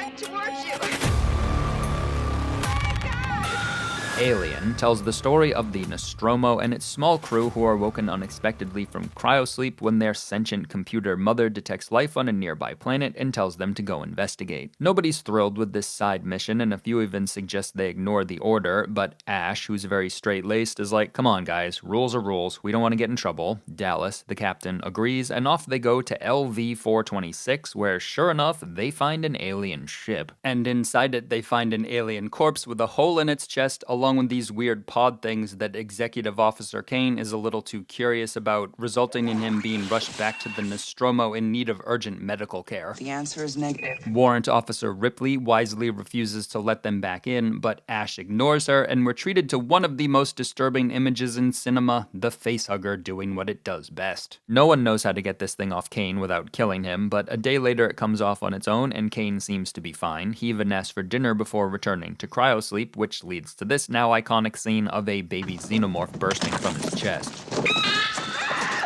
run towards you. Oh my God! Alien tells the story of the Nostromo and its small crew who are woken unexpectedly from cryosleep when their sentient computer mother detects life on a nearby planet and tells them to go investigate. Nobody's thrilled with this side mission, and a few even suggest they ignore the order, but Ash, who's very straight-laced, is like, come on guys, rules are rules, we don't want to get in trouble. Dallas, the captain, agrees, and off they go to LV-426, where sure enough, they find an alien ship. And inside it, they find an alien corpse with a hole in its chest, along with these weird pod things that Executive Officer Kane is a little too curious about, resulting in him being rushed back to the Nostromo in need of urgent medical care. The answer is negative. Warrant Officer Ripley wisely refuses to let them back in, but Ash ignores her, and we're treated to one of the most disturbing images in cinema, the facehugger doing what it does best. No one knows how to get this thing off Kane without killing him, but a day later it comes off on its own, and Kane seems to be fine. He even asks for dinner before returning to cryosleep, which leads to this now iconic scene of a baby xenomorph bursting from his chest.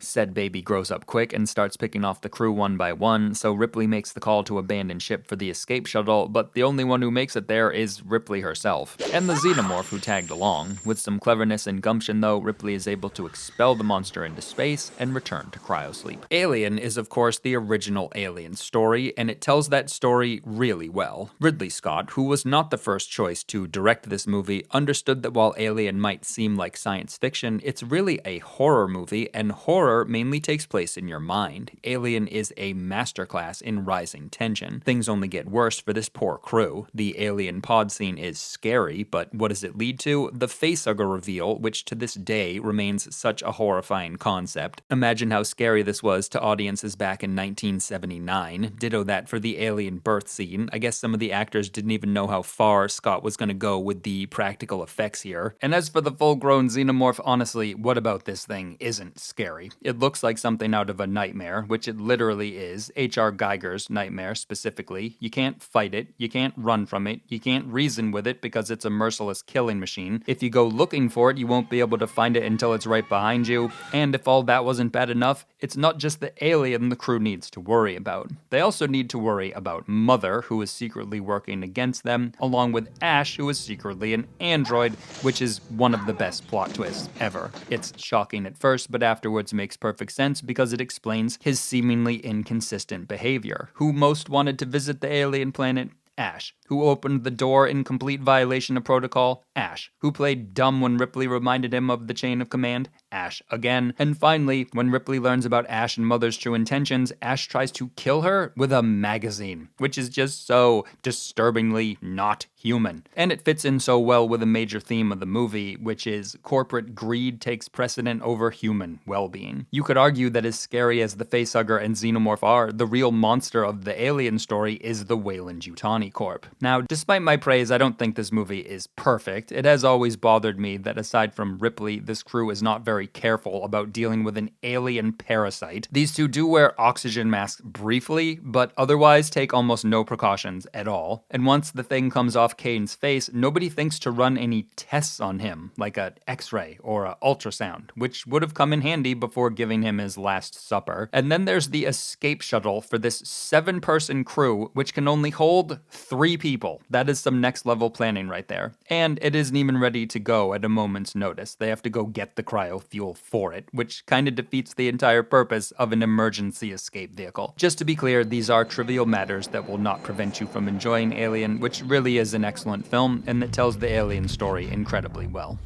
Said baby grows up quick and starts picking off the crew one by one, so Ripley makes the call to abandon ship for the escape shuttle, but the only one who makes it there is Ripley herself, and the xenomorph who tagged along. With some cleverness and gumption though, Ripley is able to expel the monster into space and return to cryosleep. Alien is of course the original Alien story, and it tells that story really well. Ridley Scott, who was not the first choice to direct this movie, understood that while Alien might seem like science fiction, it's really a horror movie, and horror mainly takes place in your mind. Alien is a masterclass in rising tension. Things only get worse for this poor crew. The alien pod scene is scary, but what does it lead to? The facehugger reveal, which to this day remains such a horrifying concept. Imagine how scary this was to audiences back in 1979. Ditto that for the alien birth scene. I guess some of the actors didn't even know how far Scott was going to go with the practical effects here. And as for the full-grown xenomorph, honestly, what about this thing isn't scary? It looks like something out of a nightmare, which it literally is. H.R. Geiger's nightmare, specifically. You can't fight it, you can't run from it, you can't reason with it because it's a merciless killing machine. If you go looking for it, you won't be able to find it until it's right behind you. And if all that wasn't bad enough, it's not just the alien the crew needs to worry about. They also need to worry about Mother, who is secretly working against them, along with Ash, who is secretly an android, which is one of the best plot twists ever. It's shocking at first, but afterwards makes perfect sense because it explains his seemingly inconsistent behavior. Who most wanted to visit the alien planet? Ash. Who opened the door in complete violation of protocol? Ash. Who played dumb when Ripley reminded him of the chain of command? Ash again. And finally, when Ripley learns about Ash and Mother's true intentions, Ash tries to kill her with a magazine, which is just so disturbingly not human. And it fits in so well with a major theme of the movie, which is corporate greed takes precedent over human well-being. You could argue that as scary as the facehugger and xenomorph are, the real monster of the alien story is the Weyland-Yutani Corp. Now, despite my praise, I don't think this movie is perfect. It has always bothered me that aside from Ripley, this crew is not very careful about dealing with an alien parasite. These two do wear oxygen masks briefly, but otherwise take almost no precautions at all. And once the thing comes off Kane's face, nobody thinks to run any tests on him, like an X-ray or an ultrasound, which would have come in handy before giving him his last supper. And then there's the escape shuttle for this 7-person crew, which can only hold 3 people. That is some next level planning right there. And it isn't even ready to go at a moment's notice. They have to go get the cryo fuel for it, which kind of defeats the entire purpose of an emergency escape vehicle. Just to be clear, these are trivial matters that will not prevent you from enjoying Alien, which really is an excellent film and that tells the Alien story incredibly well.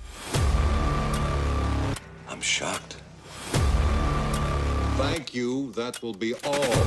I'm shocked. Thank you, that will be all.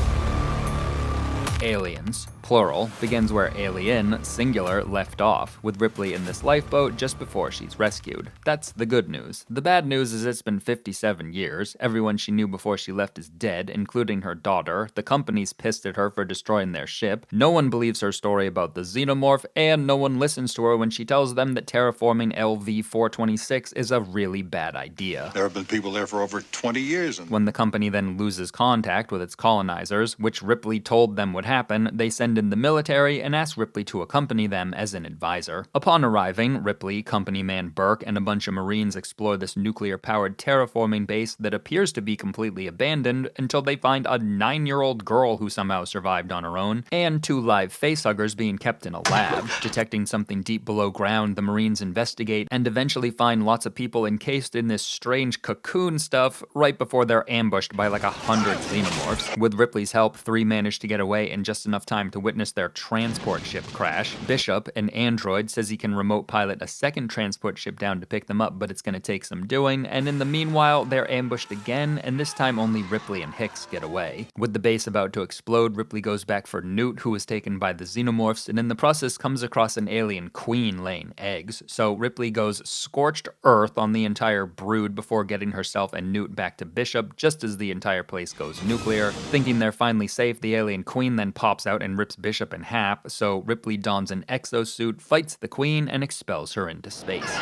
Aliens, plural, begins where Alien, singular, left off, with Ripley in this lifeboat just before she's rescued. That's the good news. The bad news is it's been 57 years, everyone she knew before she left is dead, including her daughter, the company's pissed at her for destroying their ship, no one believes her story about the xenomorph, and no one listens to her when she tells them that terraforming LV-426 is a really bad idea. There have been people there for over 20 years. When the company then loses contact with its colonizers, which Ripley told them would happen, they send in the military and ask Ripley to accompany them as an advisor. Upon arriving, Ripley, company man Burke, and a bunch of Marines explore this nuclear-powered terraforming base that appears to be completely abandoned until they find a 9-year-old girl who somehow survived on her own, and 2 live facehuggers being kept in a lab. Detecting something deep below ground, the Marines investigate and eventually find lots of people encased in this strange cocoon stuff right before they're ambushed by like 100 xenomorphs. With Ripley's help, 3 manage to get away in just enough time to witness their transport ship crash. Bishop, an android, says he can remote pilot a second transport ship down to pick them up, but it's going to take some doing, and in the meanwhile, they're ambushed again, and this time only Ripley and Hicks get away. With the base about to explode, Ripley goes back for Newt, who was taken by the xenomorphs, and in the process comes across an alien queen laying eggs. So Ripley goes scorched earth on the entire brood before getting herself and Newt back to Bishop, just as the entire place goes nuclear. Thinking they're finally safe, the alien queen then pops out and rips Bishop in half, so Ripley dons an exosuit, fights the queen, and expels her into space.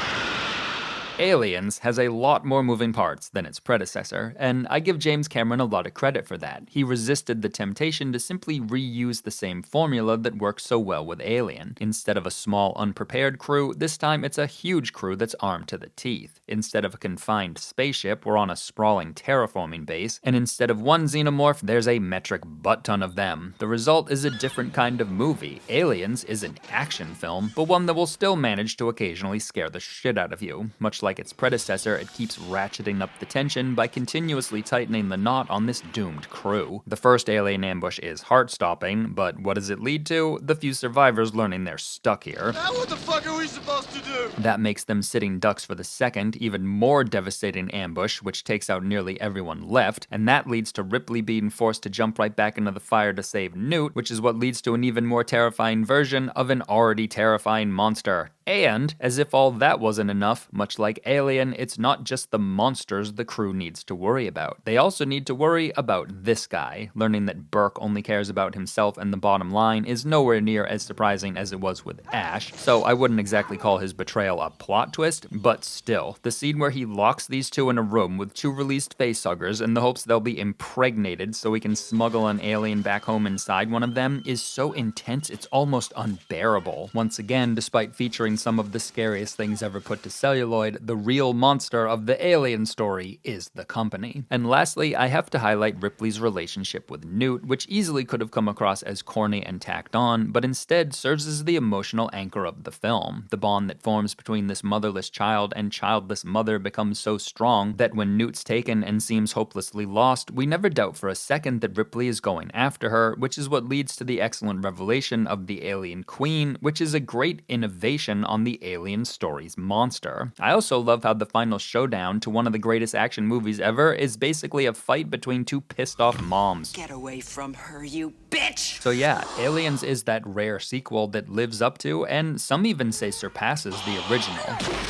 Aliens has a lot more moving parts than its predecessor, and I give James Cameron a lot of credit for that. He resisted the temptation to simply reuse the same formula that works so well with Alien. Instead of a small, unprepared crew, this time it's a huge crew that's armed to the teeth. Instead of a confined spaceship, we're on a sprawling terraforming base, and instead of one xenomorph, there's a metric butt-ton of them. The result is a different kind of movie. Aliens is an action film, but one that will still manage to occasionally scare the shit out of you. Much like its predecessor, it keeps ratcheting up the tension by continuously tightening the knot on this doomed crew. The first alien ambush is heart-stopping, but what does it lead to? The few survivors learning they're stuck here. Now what the fuck are we supposed to do? That makes them sitting ducks for the second, even more devastating ambush, which takes out nearly everyone left, and that leads to Ripley being forced to jump right back into the fire to save Newt, which is what leads to an even more terrifying version of an already terrifying monster. And, as if all that wasn't enough, much like Alien, it's not just the monsters the crew needs to worry about. They also need to worry about this guy. Learning that Burke only cares about himself and the bottom line is nowhere near as surprising as it was with Ash, so I wouldn't exactly call his betrayal a plot twist, but still. The scene where he locks these two in a room with 2 released facehuggers in the hopes they'll be impregnated so he can smuggle an alien back home inside one of them is so intense it's almost unbearable. Once again, despite featuring some of the scariest things ever put to celluloid, the real monster of the Alien story is the company. And lastly, I have to highlight Ripley's relationship with Newt, which easily could have come across as corny and tacked on, but instead serves as the emotional anchor of the film. The bond that forms between this motherless child and childless mother becomes so strong that when Newt's taken and seems hopelessly lost, we never doubt for a second that Ripley is going after her, which is what leads to the excellent revelation of the alien queen, which is a great innovation on the Alien story's monster. I also love how the final showdown to one of the greatest action movies ever is basically a fight between 2 pissed off moms. Get away from her, you bitch! So yeah, Aliens is that rare sequel that lives up to, and some even say surpasses, the original.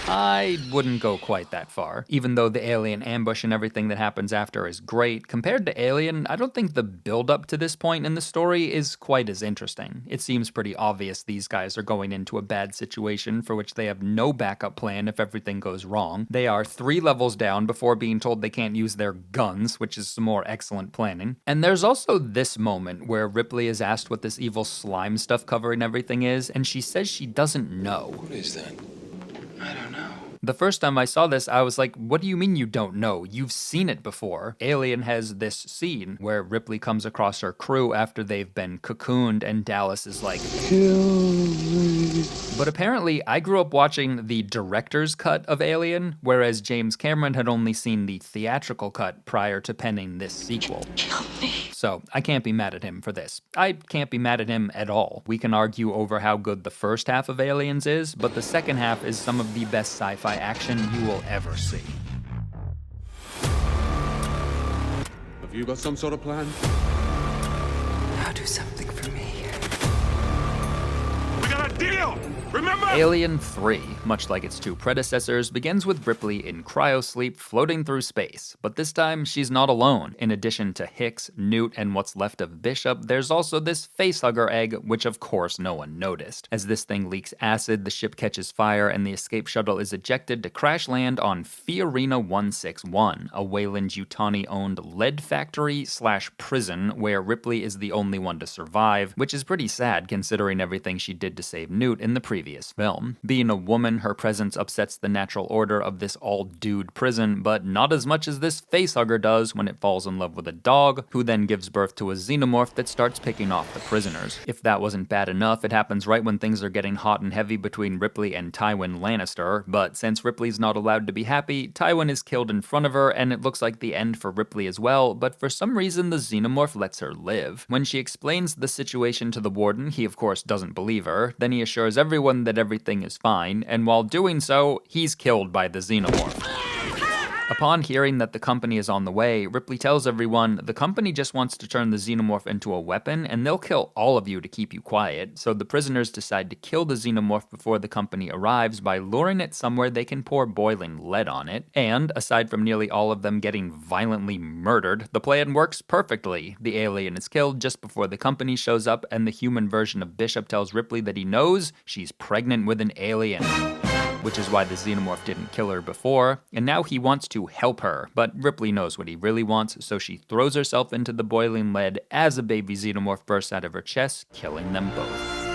I wouldn't go quite that far. Even though the alien ambush and everything that happens after is great, compared to Alien, I don't think the build-up to this point in the story is quite as interesting. It seems pretty obvious these guys are going into a bad situation for which they have no backup plan if everything goes wrong. They are 3 levels down before being told they can't use their guns, which is some more excellent planning. And there's also this moment where Ripley is asked what this evil slime stuff covering everything is, and she says she doesn't know. What is that? I don't know. The first time I saw this, I was like, what do you mean you don't know? You've seen it before. Alien has this scene where Ripley comes across her crew after they've been cocooned, and Dallas is like, kill me. But apparently, I grew up watching the director's cut of Alien, whereas James Cameron had only seen the theatrical cut prior to penning this sequel. Kill me. So, I can't be mad at him for this. I can't be mad at him at all. We can argue over how good the first half of Aliens is, but the second half is some of the best sci-fi action you will ever see. Have you got some sort of plan? Now do something for me. We got a deal! Remember? Alien 3, much like its two predecessors, begins with Ripley in cryosleep floating through space, but this time she's not alone. In addition to Hicks, Newt, and what's left of Bishop, there's also this facehugger egg, which of course no one noticed. As this thing leaks acid, the ship catches fire, and the escape shuttle is ejected to crash land on Fiorina 161, a Weyland-Yutani-owned lead factory/prison where Ripley is the only one to survive, which is pretty sad considering everything she did to save Newt in the previous film. Being a woman, her presence upsets the natural order of this all-dude prison, but not as much as this facehugger does when it falls in love with a dog, who then gives birth to a xenomorph that starts picking off the prisoners. If that wasn't bad enough, it happens right when things are getting hot and heavy between Ripley and Tywin Lannister, but since Ripley's not allowed to be happy, Tywin is killed in front of her, and it looks like the end for Ripley as well, but for some reason the xenomorph lets her live. When she explains the situation to the warden, he of course doesn't believe her, then he assures everyone that everything is fine, and while doing so, he's killed by the xenomorph. Upon hearing that the company is on the way, Ripley tells everyone the company just wants to turn the xenomorph into a weapon, and they'll kill all of you to keep you quiet, so the prisoners decide to kill the xenomorph before the company arrives by luring it somewhere they can pour boiling lead on it, and, aside from nearly all of them getting violently murdered, the plan works perfectly. The alien is killed just before the company shows up, and the human version of Bishop tells Ripley that he knows she's pregnant with an alien, which is why the xenomorph didn't kill her before, and now he wants to help her, but Ripley knows what he really wants, so she throws herself into the boiling lead as a baby xenomorph bursts out of her chest, killing them both.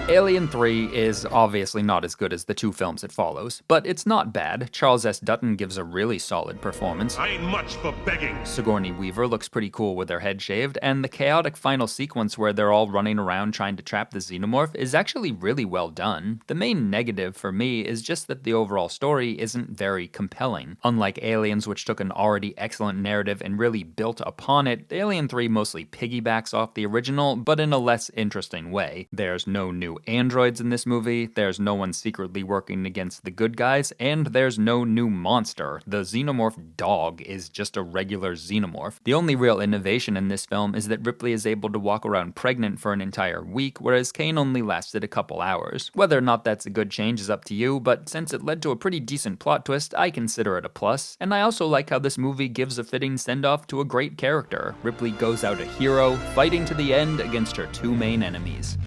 Alien 3 is obviously not as good as the two films it follows, but it's not bad. Charles S. Dutton gives a really solid performance. I ain't much for begging. Sigourney Weaver looks pretty cool with her head shaved, and the chaotic final sequence where they're all running around trying to trap the xenomorph is actually really well done. The main negative for me is just that the overall story isn't very compelling. Unlike Aliens, which took an already excellent narrative and really built upon it, Alien 3 mostly piggybacks off the original, but in a less interesting way. There's no new androids in this movie, there's no one secretly working against the good guys, and there's no new monster. The xenomorph dog is just a regular xenomorph. The only real innovation in this film is that Ripley is able to walk around pregnant for an entire week, whereas Kane only lasted a couple hours. Whether or not that's a good change is up to you, but since it led to a pretty decent plot twist, I consider it a plus. And I also like how this movie gives a fitting send-off to a great character. Ripley goes out a hero, fighting to the end against her two main enemies.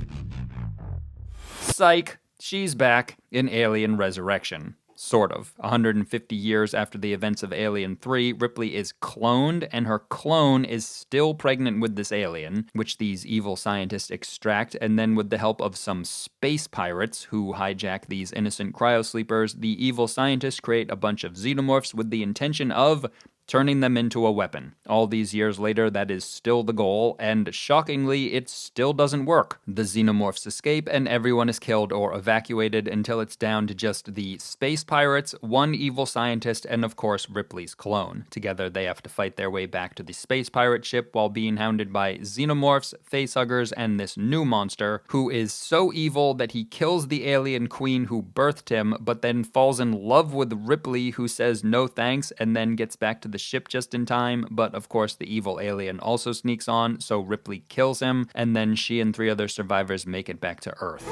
Psych, she's back in Alien Resurrection. Sort of. 150 years after the events of Alien 3, Ripley is cloned, and her clone is still pregnant with this alien, which these evil scientists extract, and then with the help of some space pirates who hijack these innocent cryosleepers, the evil scientists create a bunch of xenomorphs with the intention of turning them into a weapon. All these years later, that is still the goal, and shockingly, it still doesn't work. The xenomorphs escape, and everyone is killed or evacuated until it's down to just the space pirates, one evil scientist, and of course, Ripley's clone. Together, they have to fight their way back to the space pirate ship while being hounded by xenomorphs, facehuggers, and this new monster, who is so evil that he kills the alien queen who birthed him, but then falls in love with Ripley, who says no thanks, and then gets back to the ship just in time, but of course the evil alien also sneaks on, so Ripley kills him, and then she and 3 other survivors make it back to Earth.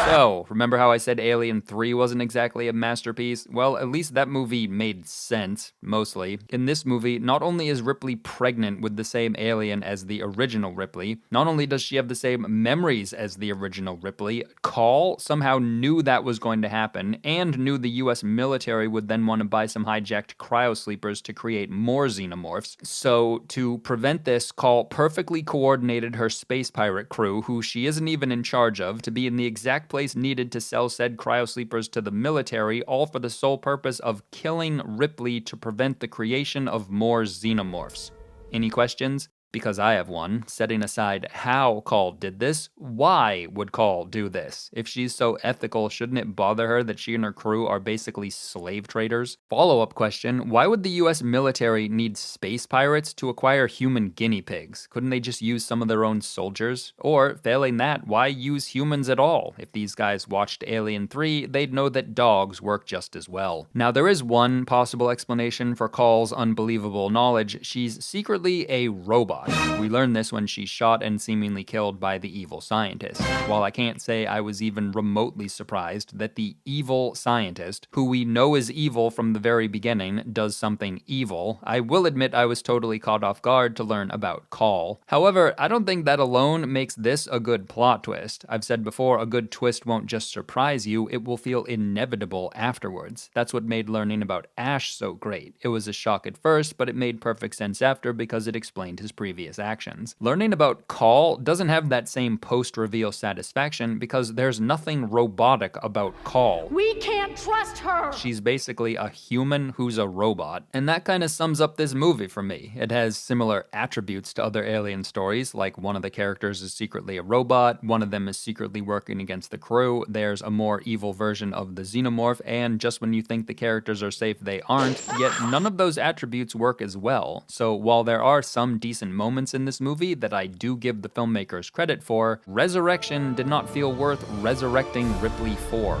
So, remember how I said Alien 3 wasn't exactly a masterpiece? Well, at least that movie made sense, mostly. In this movie, not only is Ripley pregnant with the same alien as the original Ripley, not only does she have the same memories as the original Ripley, Call somehow knew that was going to happen, and knew the US military would then want to buy some hijacked cryosleepers to create more xenomorphs. So, to prevent this, Call perfectly coordinated her space pirate crew, who she isn't even in charge of, to be in the exact place needed to sell said cryosleepers to the military, all for the sole purpose of killing Ripley to prevent the creation of more xenomorphs. Any questions? Because I have one. Setting aside how Call did this, why would Call do this? If she's so ethical, shouldn't it bother her that she and her crew are basically slave traders? Follow-up question, why would the US military need space pirates to acquire human guinea pigs? Couldn't they just use some of their own soldiers? Or, failing that, why use humans at all? If these guys watched Alien 3, they'd know that dogs work just as well. Now, there is one possible explanation for Call's unbelievable knowledge. She's secretly a robot. robot. We learn this when she's shot and seemingly killed by the evil scientist. While I can't say I was even remotely surprised that the evil scientist, who we know is evil from the very beginning, does something evil, I will admit I was totally caught off guard to learn about Call. However, I don't think that alone makes this a good plot twist. I've said before, a good twist won't just surprise you, it will feel inevitable afterwards. That's what made learning about Ash so great. It was a shock at first, but it made perfect sense after because it explained his previous actions. Learning about Call doesn't have that same post-reveal satisfaction because there's nothing robotic about Call. We can't trust her! She's basically a human who's a robot, and that kind of sums up this movie for me. It has similar attributes to other Alien stories, like one of the characters is secretly a robot, one of them is secretly working against the crew, there's a more evil version of the xenomorph, and just when you think the characters are safe, they aren't, yet none of those attributes work as well. So while there are some decent moments in this movie that I do give the filmmakers credit for, Resurrection did not feel worth resurrecting Ripley for.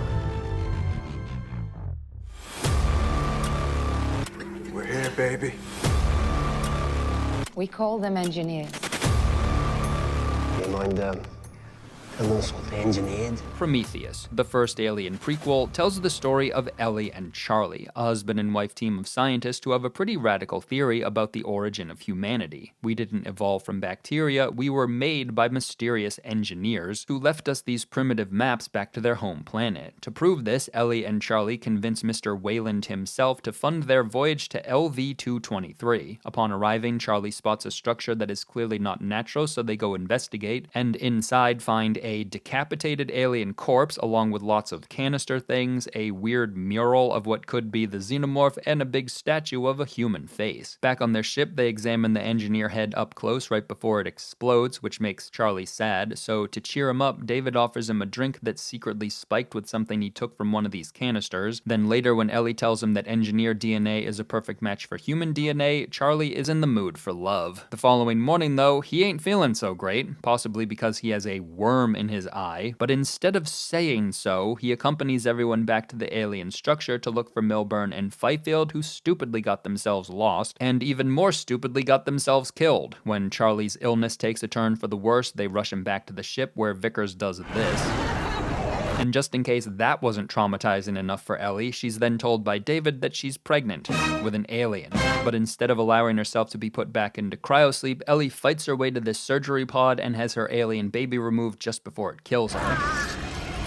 We're here, baby. We call them engineers. Do you mind, telling us what they engineered? Prometheus, the first Alien prequel, tells the story of Ellie and Charlie, a husband and wife team of scientists who have a pretty radical theory about the origin of humanity. We didn't evolve from bacteria, we were made by mysterious engineers who left us these primitive maps back to their home planet. To prove this, Ellie and Charlie convince Mr. Wayland himself to fund their voyage to LV-223. Upon arriving, Charlie spots a structure that is clearly not natural, so they go investigate, and inside find a decapitated alien corpse along with lots of canister things, a weird mural of what could be the xenomorph, and a big statue of a human face. Back on their ship, they examine the engineer head up close right before it explodes, which makes Charlie sad, so to cheer him up, David offers him a drink that's secretly spiked with something he took from one of these canisters. Then later, when Ellie tells him that engineer DNA is a perfect match for human DNA, Charlie is in the mood for love. The following morning, though, he ain't feeling so great, possibly because he has a worm in his eye, but instead of saying so, he accompanies everyone back to the alien structure to look for Milburn and Fifield, who stupidly got themselves lost, and even more stupidly got themselves killed. When Charlie's illness takes a turn for the worse, they rush him back to the ship where Vickers does this. And just in case that wasn't traumatizing enough for Ellie, she's then told by David that she's pregnant with an alien. But instead of allowing herself to be put back into cryosleep, Ellie fights her way to this surgery pod and has her alien baby removed just before it kills her.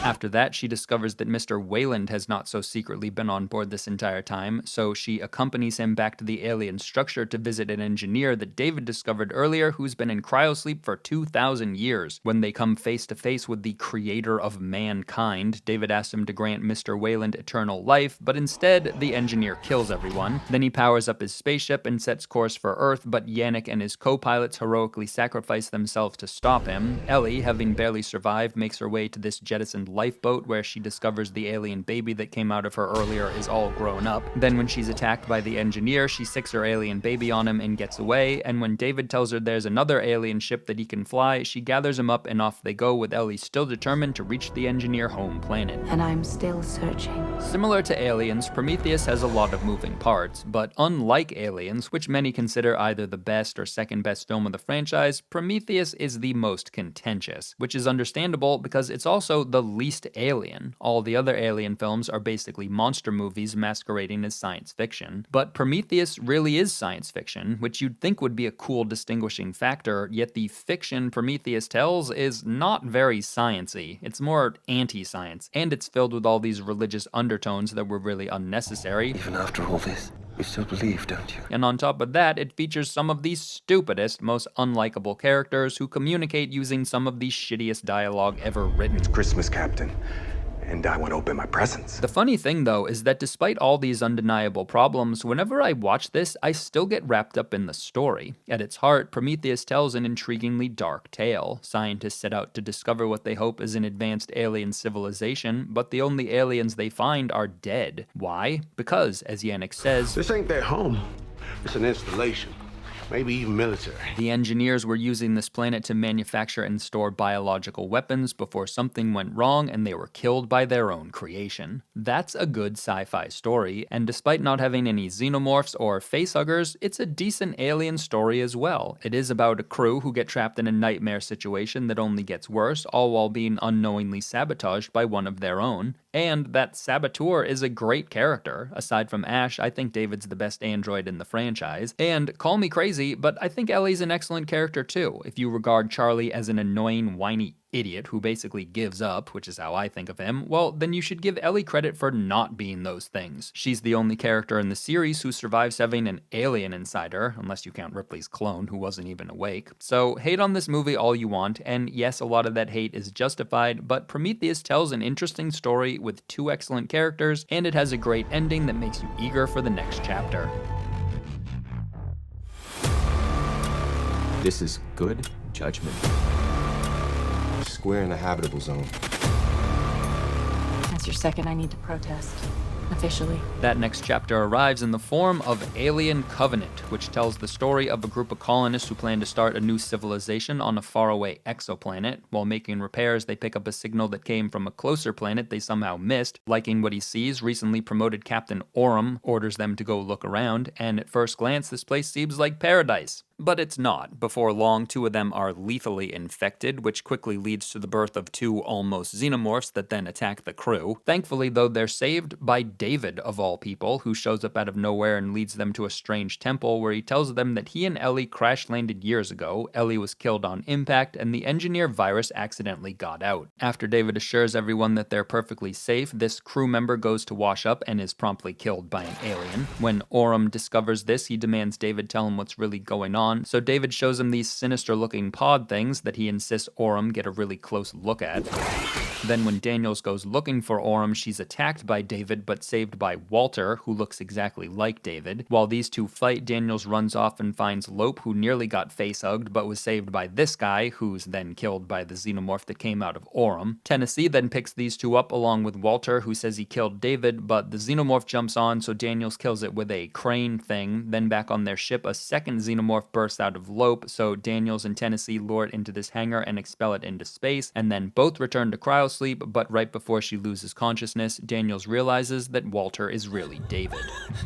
After that, she discovers that Mr. Wayland has not so secretly been on board this entire time, so she accompanies him back to the alien structure to visit an engineer that David discovered earlier who's been in cryosleep for 2,000 years. When they come face to face with the creator of mankind, David asks him to grant Mr. Wayland eternal life, but instead, the engineer kills everyone. Then he powers up his spaceship and sets course for Earth, but Yannick and his co-pilots heroically sacrifice themselves to stop him. Ellie, having barely survived, makes her way to this jettisoned lifeboat where she discovers the alien baby that came out of her earlier is all grown up. Then when she's attacked by the engineer, she sicks her alien baby on him and gets away, and when David tells her there's another alien ship that he can fly, she gathers him up and off they go, with Ellie still determined to reach the engineer home planet. And I'm still searching. Similar to Aliens, Prometheus has a lot of moving parts, but unlike Aliens, which many consider either the best or second best film of the franchise, Prometheus is the most contentious, which is understandable because it's also the least Alien. All the other Alien films are basically monster movies masquerading as science fiction. But Prometheus really is science fiction, which you'd think would be a cool distinguishing factor, yet the fiction Prometheus tells is not very science-y. It's more anti-science, and it's filled with all these religious undertones that were really unnecessary. Even after all this, you still believe, don't you? And on top of that, it features some of the stupidest, most unlikable characters who communicate using some of the shittiest dialogue ever written. It's Christmas, Captain, and I want to open my presents. The funny thing, though, is that despite all these undeniable problems, whenever I watch this, I still get wrapped up in the story. At its heart, Prometheus tells an intriguingly dark tale. Scientists set out to discover what they hope is an advanced alien civilization, but the only aliens they find are dead. Why? Because, as Yannick says, this ain't their home. It's an installation. maybe even military. The engineers were using this planet to manufacture and store biological weapons before something went wrong and they were killed by their own creation. That's a good sci-fi story, and despite not having any xenomorphs or facehuggers, it's a decent alien story as well. It is about a crew who get trapped in a nightmare situation that only gets worse, all while being unknowingly sabotaged by one of their own. And that saboteur is a great character. Aside from Ash, I think David's the best android in the franchise. And call me crazy, but I think Ellie's an excellent character too, if you regard Charlie as an annoying, whiny idiot who basically gives up, which is how I think of him, well, then you should give Ellie credit for not being those things. She's the only character in the series who survives having an alien inside her, unless you count Ripley's clone, who wasn't even awake. So hate on this movie all you want, and yes, a lot of that hate is justified, but Prometheus tells an interesting story with 2 excellent characters, and it has a great ending that makes you eager for the next chapter. This is good judgment. Square in the habitable zone. That's your second I need to protest. Officially. That next chapter arrives in the form of Alien Covenant, which tells the story of a group of colonists who plan to start a new civilization on a faraway exoplanet. While making repairs, they pick up a signal that came from a closer planet they somehow missed. Liking what he sees, recently promoted Captain Oram orders them to go look around, and at first glance, this place seems like paradise. But it's not. Before long, 2 of them are lethally infected, which quickly leads to the birth of 2 almost xenomorphs that then attack the crew. Thankfully, though, they're saved by David, of all people, who shows up out of nowhere and leads them to a strange temple where he tells them that he and Ellie crash-landed years ago, Ellie was killed on impact, and the engineer virus accidentally got out. After David assures everyone that they're perfectly safe, this crew member goes to wash up and is promptly killed by an alien. When Oram discovers this, he demands David tell him what's really going on, so David shows him these sinister-looking pod things that he insists Oram get a really close look at. Then when Daniels goes looking for Oram, she's attacked by David but saved by Walter, who looks exactly like David. While these 2 fight, Daniels runs off and finds Lope, who nearly got face-hugged but was saved by this guy, who's then killed by the xenomorph that came out of Oram. Tennessee then picks these 2 up along with Walter, who says he killed David, but the xenomorph jumps on, so Daniels kills it with a crane thing. Then back on their ship, a second xenomorph bursts out of Lope, so Daniels and Tennessee lure it into this hangar and expel it into space, and then both return to cryosleep, but right before she loses consciousness, Daniels realizes that Walter is really David.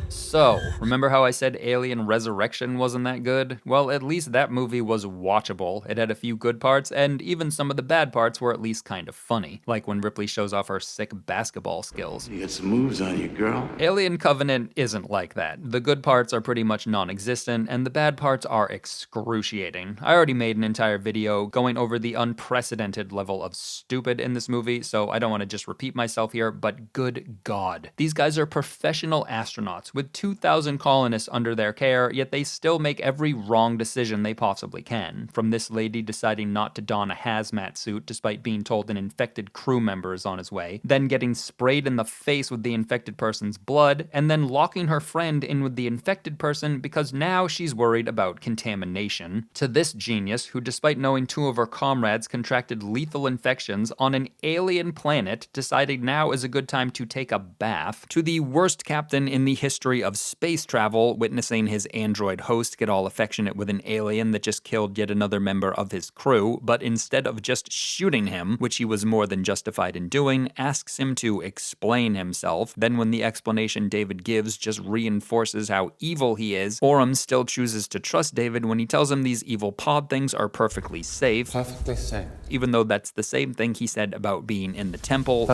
So, remember how I said Alien Resurrection wasn't that good? Well, at least that movie was watchable. It had a few good parts, and even some of the bad parts were at least kind of funny, like when Ripley shows off her sick basketball skills. You got some moves on you, girl. Alien Covenant isn't like that. The good parts are pretty much non-existent, and the bad parts are excruciating. I already made an entire video going over the unprecedented level of stupid in this movie, so I don't want to just repeat myself here, but good God. These guys are professional astronauts with 2,000 colonists under their care, yet they still make every wrong decision they possibly can. From this lady deciding not to don a hazmat suit despite being told an infected crew member is on his way, then getting sprayed in the face with the infected person's blood, and then locking her friend in with the infected person because now she's worried about contamination, to this genius who, despite knowing 2 of her comrades contracted lethal infections on an alien planet, decided now is a good time to take a bath, to the worst captain in the history of space travel, witnessing his android host get all affectionate with an alien that just killed yet another member of his crew, but instead of just shooting him, which he was more than justified in doing, asks him to explain himself. Then when the explanation David gives just reinforces how evil he is, Oram still chooses to trust David when he tells him these evil pod things are perfectly safe. Perfectly safe. Even though that's the same thing he said about being in the temple,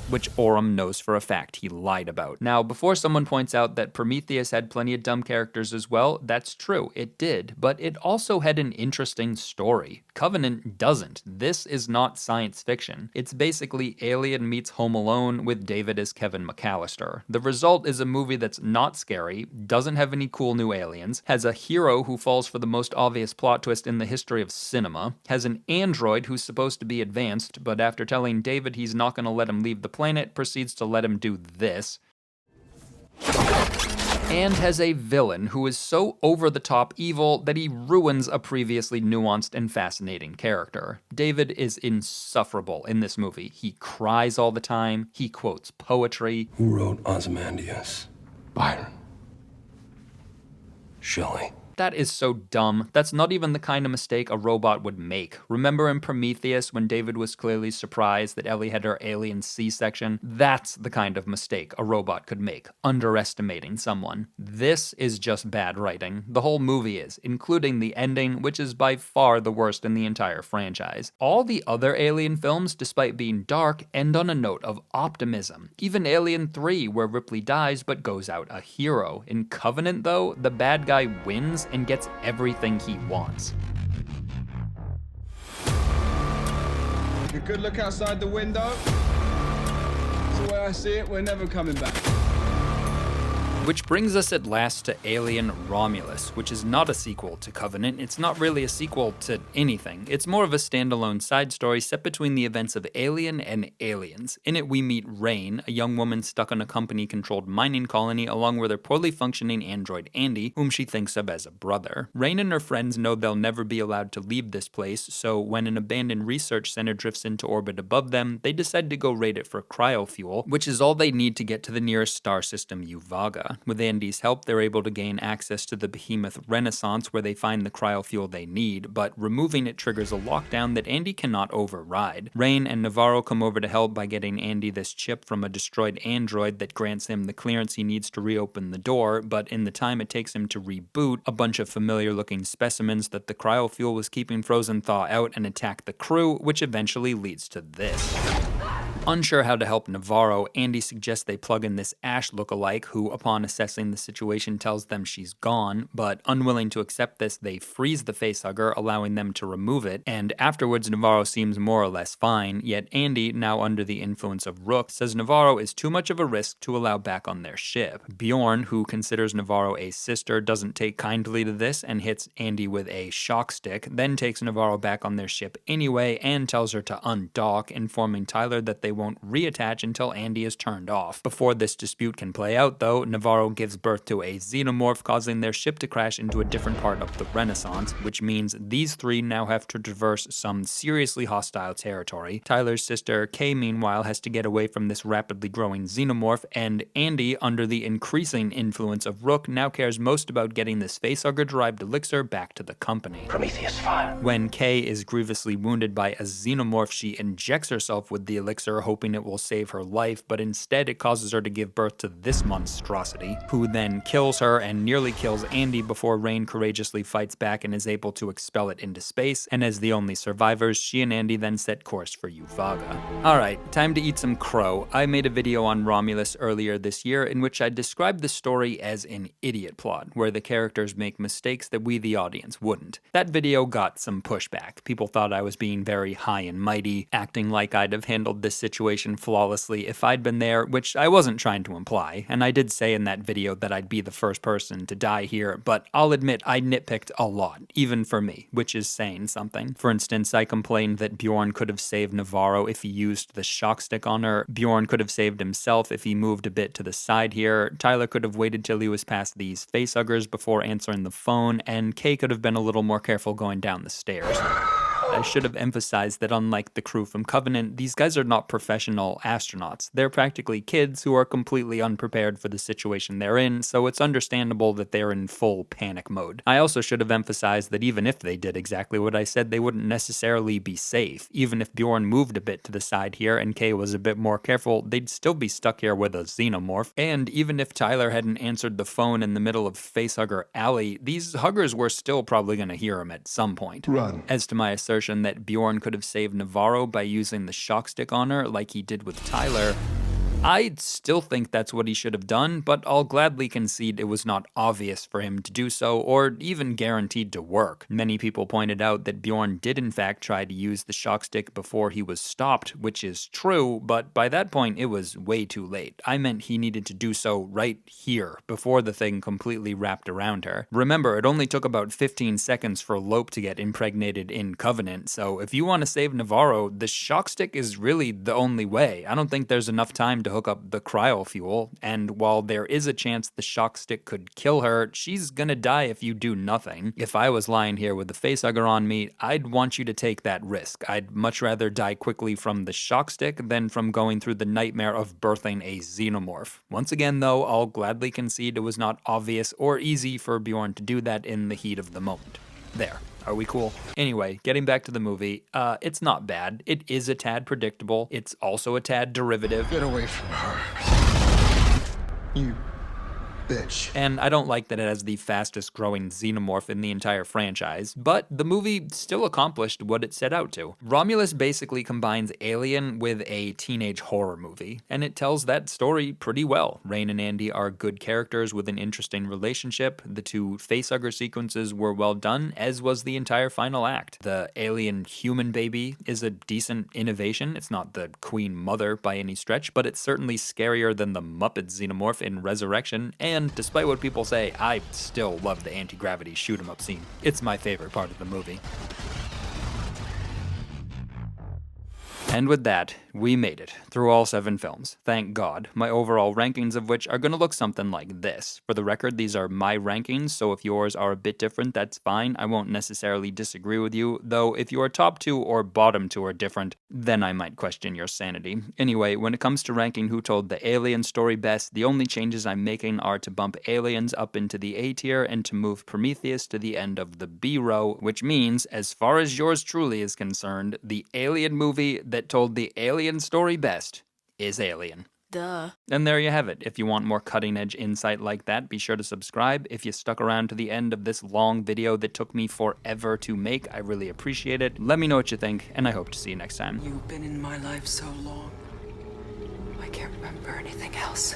which Oram knows for a fact he lied about. Now, before someone points out that Prometheus had plenty of dumb characters as well, that's true, it did, but it also had an interesting story. Covenant doesn't. This is not science fiction. It's basically Alien meets Home Alone with David as Kevin McAllister. The result is a movie that's not scary, doesn't have any cool new aliens, has a hero who falls for the most obvious plot twist in the history of cinema, has an android who's supposed to be advanced, but after telling David he's not going to let him leave the planet, proceeds to let him do this, and has a villain who is so over-the-top evil that he ruins a previously nuanced and fascinating character. David is insufferable in this movie. He cries all the time, he quotes poetry. Who wrote Ozymandias? Byron. Shelley. That is so dumb. That's not even the kind of mistake a robot would make. Remember in Prometheus when David was clearly surprised that Ellie had her alien C-section? That's the kind of mistake a robot could make, underestimating someone. This is just bad writing. The whole movie is, including the ending, which is by far the worst in the entire franchise. All the other Alien films, despite being dark, end on a note of optimism. Even Alien 3, where Ripley dies but goes out a hero. In Covenant, though, the bad guy wins and gets everything he wants. A good look outside the window. So the way I see it, we're never coming back. Which brings us at last to Alien Romulus, which is not a sequel to Covenant. It's not really a sequel to anything. It's more of a standalone side story set between the events of Alien and Aliens. In it, we meet Rain, a young woman stuck on a company-controlled mining colony, along with her poorly functioning android Andy, whom she thinks of as a brother. Rain and her friends know they'll never be allowed to leave this place, so when an abandoned research center drifts into orbit above them, they decide to go raid it for cryofuel, which is all they need to get to the nearest star system, Uvaga. With Andy's help, they're able to gain access to the behemoth Renaissance, where they find the cryofuel they need, but removing it triggers a lockdown that Andy cannot override. Rain and Navarro come over to help by getting Andy this chip from a destroyed android that grants him the clearance he needs to reopen the door, but in the time it takes him to reboot, a bunch of familiar-looking specimens that the cryofuel was keeping frozen thaw out and attack the crew, which eventually leads to this. Unsure how to help Navarro, Andy suggests they plug in this Ash lookalike who, upon assessing the situation, tells them she's gone, but unwilling to accept this, they freeze the facehugger, allowing them to remove it, and afterwards Navarro seems more or less fine, yet Andy, now under the influence of Rook, says Navarro is too much of a risk to allow back on their ship. Bjorn, who considers Navarro a sister, doesn't take kindly to this and hits Andy with a shock stick, then takes Navarro back on their ship anyway and tells her to undock, informing Tyler that they won't reattach until Andy is turned off. Before this dispute can play out, though, Navarro gives birth to a xenomorph, causing their ship to crash into a different part of the Renaissance, which means these three now have to traverse some seriously hostile territory. Tyler's sister, Kay, meanwhile, has to get away from this rapidly growing xenomorph, and Andy, under the increasing influence of Rook, now cares most about getting this facehugger-derived elixir back to the company. Prometheus fire. When Kay is grievously wounded by a xenomorph, she injects herself with the elixir, hoping it will save her life, but instead it causes her to give birth to this monstrosity, who then kills her and nearly kills Andy before Rain courageously fights back and is able to expel it into space, and as the only survivors, she and Andy then set course for Uvaga. Alright, time to eat some crow. I made a video on Romulus earlier this year in which I described the story as an idiot plot, where the characters make mistakes that we the audience wouldn't. That video got some pushback. People thought I was being very high and mighty, acting like I'd have handled this situation flawlessly if I'd been there, which I wasn't trying to imply, and I did say in that video that I'd be the first person to die here, but I'll admit I nitpicked a lot, even for me, which is saying something. For instance, I complained that Bjorn could have saved Navarro if he used the shock stick on her, Bjorn could have saved himself if he moved a bit to the side here, Tyler could have waited till he was past these facehuggers before answering the phone, and Kay could have been a little more careful going down the stairs. I should have emphasized that unlike the crew from Covenant, these guys are not professional astronauts. They're practically kids who are completely unprepared for the situation they're in, so it's understandable that they're in full panic mode. I also should have emphasized that even if they did exactly what I said, they wouldn't necessarily be safe. Even if Bjorn moved a bit to the side here and Kay was a bit more careful, they'd still be stuck here with a xenomorph. And even if Tyler hadn't answered the phone in the middle of Facehugger Alley, these huggers were still probably going to hear him at some point. Run. As to my assertion that Bjorn could have saved Navarro by using the shock stick on her like he did with Tyler, I still think that's what he should have done, but I'll gladly concede it was not obvious for him to do so, or even guaranteed to work. Many people pointed out that Bjorn did in fact try to use the shock stick before he was stopped, which is true, but by that point it was way too late. I meant he needed to do so right here, before the thing completely wrapped around her. Remember, it only took about 15 seconds for Lope to get impregnated in Covenant, so if you want to save Navarro, the shock stick is really the only way. I don't think there's enough time to hook up the cryofuel, and while there is a chance the shock stick could kill her, she's gonna die if you do nothing. If I was lying here with the facehugger on me, I'd want you to take that risk. I'd much rather die quickly from the shock stick than from going through the nightmare of birthing a xenomorph. Once again though, I'll gladly concede it was not obvious or easy for Bjorn to do that in the heat of the moment. There. Are we cool? Anyway, getting back to the movie, it's not bad. It is a tad predictable. It's also a tad derivative. Get away from her. You bitch. And I don't like that it has the fastest growing xenomorph in the entire franchise, but the movie still accomplished what it set out to. Romulus basically combines Alien with a teenage horror movie, and it tells that story pretty well. Rain and Andy are good characters with an interesting relationship. The two facehugger sequences were well done, as was the entire final act. The alien human baby is a decent innovation. It's not the Queen Mother by any stretch, but it's certainly scarier than the Muppet xenomorph in Resurrection, and despite what people say, I still love the anti-gravity shoot-'em-up scene. It's my favorite part of the movie. And with that, we made it through all 7 films. Thank God. My overall rankings of which are going to look something like this. For the record, these are my rankings, so if yours are a bit different, that's fine. I won't necessarily disagree with you, though if your top 2 or bottom 2 are different, then I might question your sanity. Anyway, when it comes to ranking who told the Alien story best, the only changes I'm making are to bump Aliens up into the A tier and to move Prometheus to the end of the B row, which means, as far as yours truly is concerned, the Alien movie that told the Alien story best is Alien. Duh. And there you have it. If you want more cutting-edge insight like that, be sure to subscribe. If you stuck around to the end of this long video that took me forever to make, I really appreciate it. Let me know what you think, and I hope to see you next time. You've been in my life so long, I can't remember anything else.